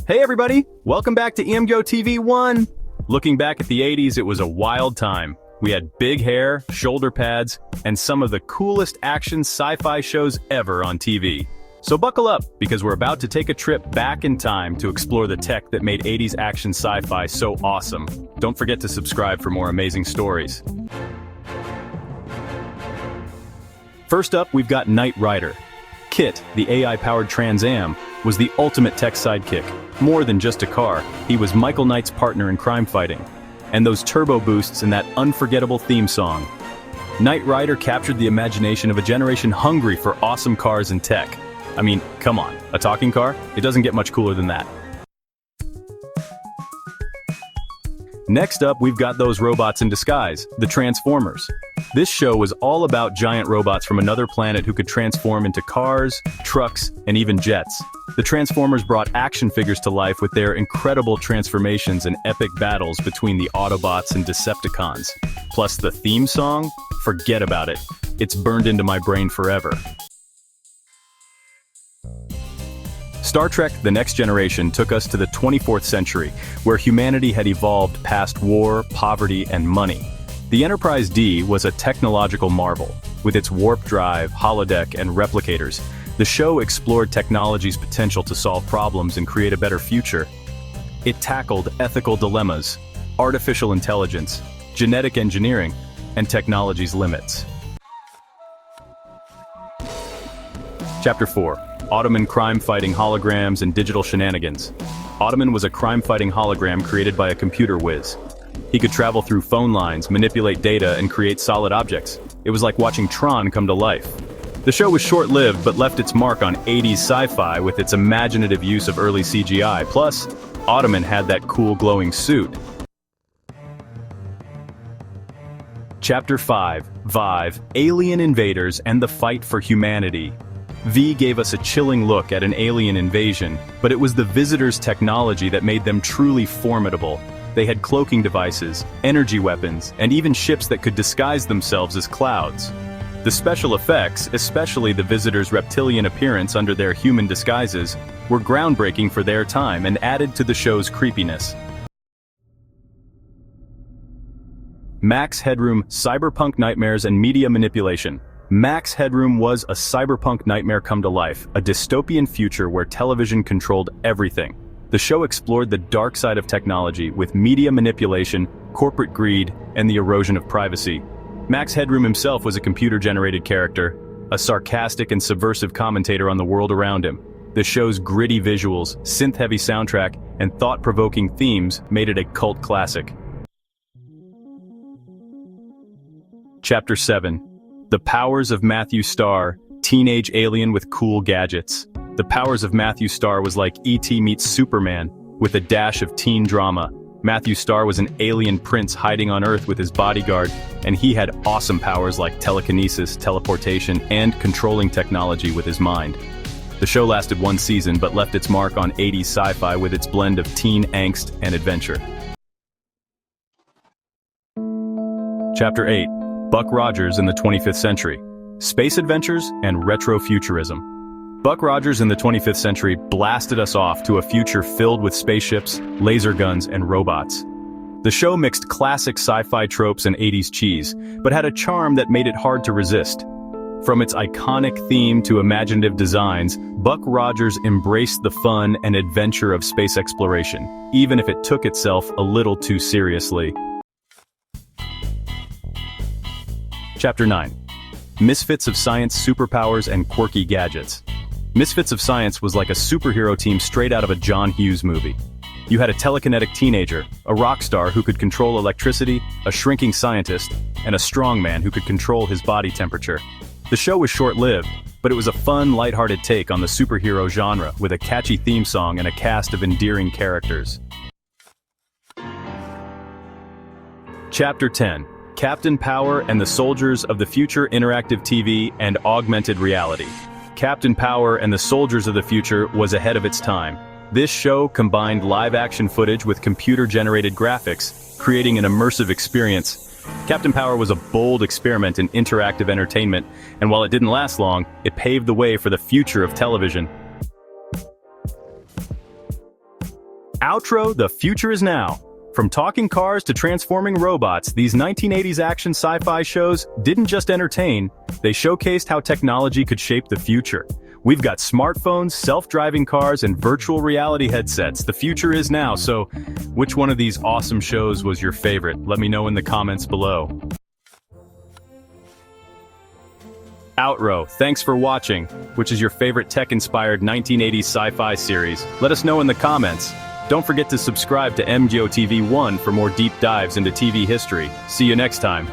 Hey everybody, welcome back to Emgotv1. Looking back at the 80s, it was a wild time. We had big hair, shoulder pads, and some of the coolest action sci-fi shows ever on TV. So buckle up, because we're about to take a trip back in time to explore the tech that made 80s action sci-fi so awesome. Don't forget to subscribe for more amazing stories. First up, we've got Knight Rider. Kit, the AI-powered Trans Am, was the ultimate tech sidekick. More than just a car, he was Michael Knight's partner in crime fighting. And those turbo boosts and that unforgettable theme song. Knight Rider captured the imagination of a generation hungry for awesome cars and tech. I mean, come on, a talking car? It doesn't get much cooler than that. Next up, we've got those robots in disguise, the Transformers. This show was all about giant robots from another planet who could transform into cars, trucks, and even jets. The Transformers brought action figures to life with their incredible transformations and epic battles between the Autobots and Decepticons. Plus the theme song? Forget about it. It's burned into my brain forever. Star Trek: The Next Generation took us to the 24th century, where humanity had evolved past war, poverty, and money. The Enterprise D was a technological marvel. With its warp drive, holodeck, and replicators, the show explored technology's potential to solve problems and create a better future. It tackled ethical dilemmas, artificial intelligence, genetic engineering, and technology's limits. Chapter 4. Ottoman crime-fighting holograms and digital shenanigans. Ottoman was a crime-fighting hologram created by a computer whiz. He could travel through phone lines, manipulate data, and create solid objects. It was like watching Tron come to life. The show was short-lived but left its mark on 80s sci-fi with its imaginative use of early CGI. Plus, Ottoman had that cool glowing suit. Chapter 5. Vive, Alien Invaders and the Fight for Humanity. V gave us a chilling look at an alien invasion, but it was the visitors' technology that made them truly formidable. They had cloaking devices, energy weapons, and even ships that could disguise themselves as clouds. The special effects, especially the visitors' reptilian appearance under their human disguises, were groundbreaking for their time and added to the show's creepiness. Max Headroom, Cyberpunk Nightmares and Media Manipulation. Max Headroom was a cyberpunk nightmare come to life, a dystopian future where television controlled everything. The show explored the dark side of technology with media manipulation, corporate greed, and the erosion of privacy. Max Headroom himself was a computer-generated character, a sarcastic and subversive commentator on the world around him. The show's gritty visuals, synth-heavy soundtrack, and thought-provoking themes made it a cult classic. Chapter 7. The Powers of Matthew Starr, teenage alien with cool gadgets. The Powers of Matthew Starr was like E.T. meets Superman, with a dash of teen drama. Matthew Starr was an alien prince hiding on Earth with his bodyguard, and he had awesome powers like telekinesis, teleportation, and controlling technology with his mind. The show lasted one season but left its mark on 80s sci-fi with its blend of teen angst and adventure. Chapter 8. Buck Rogers in the 25th Century. Space Adventures and Retrofuturism. Buck Rogers in the 25th Century blasted us off to a future filled with spaceships, laser guns, and robots. The show mixed classic sci-fi tropes and 80s cheese, but had a charm that made it hard to resist. From its iconic theme to imaginative designs, Buck Rogers embraced the fun and adventure of space exploration, even if it took itself a little too seriously. Chapter 9. Misfits of Science, Superpowers, and Quirky Gadgets. Misfits of Science was like a superhero team straight out of a John Hughes movie. You had a telekinetic teenager, a rock star who could control electricity, a shrinking scientist, and a strongman who could control his body temperature. The show was short-lived, but it was a fun, lighthearted take on the superhero genre with a catchy theme song and a cast of endearing characters. Chapter 10. Captain Power and the Soldiers of the Future Interactive TV and Augmented Reality. Captain Power and the Soldiers of the Future was ahead of its time. This show combined live-action footage with computer-generated graphics, creating an immersive experience. Captain Power was a bold experiment in interactive entertainment, and while it didn't last long, it paved the way for the future of television. Outro, the future is now. From talking cars to transforming robots, these 1980s action sci-fi shows didn't just entertain, they showcased how technology could shape the future. We've got smartphones, self-driving cars, and virtual reality headsets. The future is now, so which one of these awesome shows was your favorite? Let me know in the comments below. Outro, thanks for watching. Which is your favorite tech-inspired 1980s sci-fi series? Let us know in the comments. Don't forget to subscribe to Emgotv1 for more deep dives into TV history. See you next time.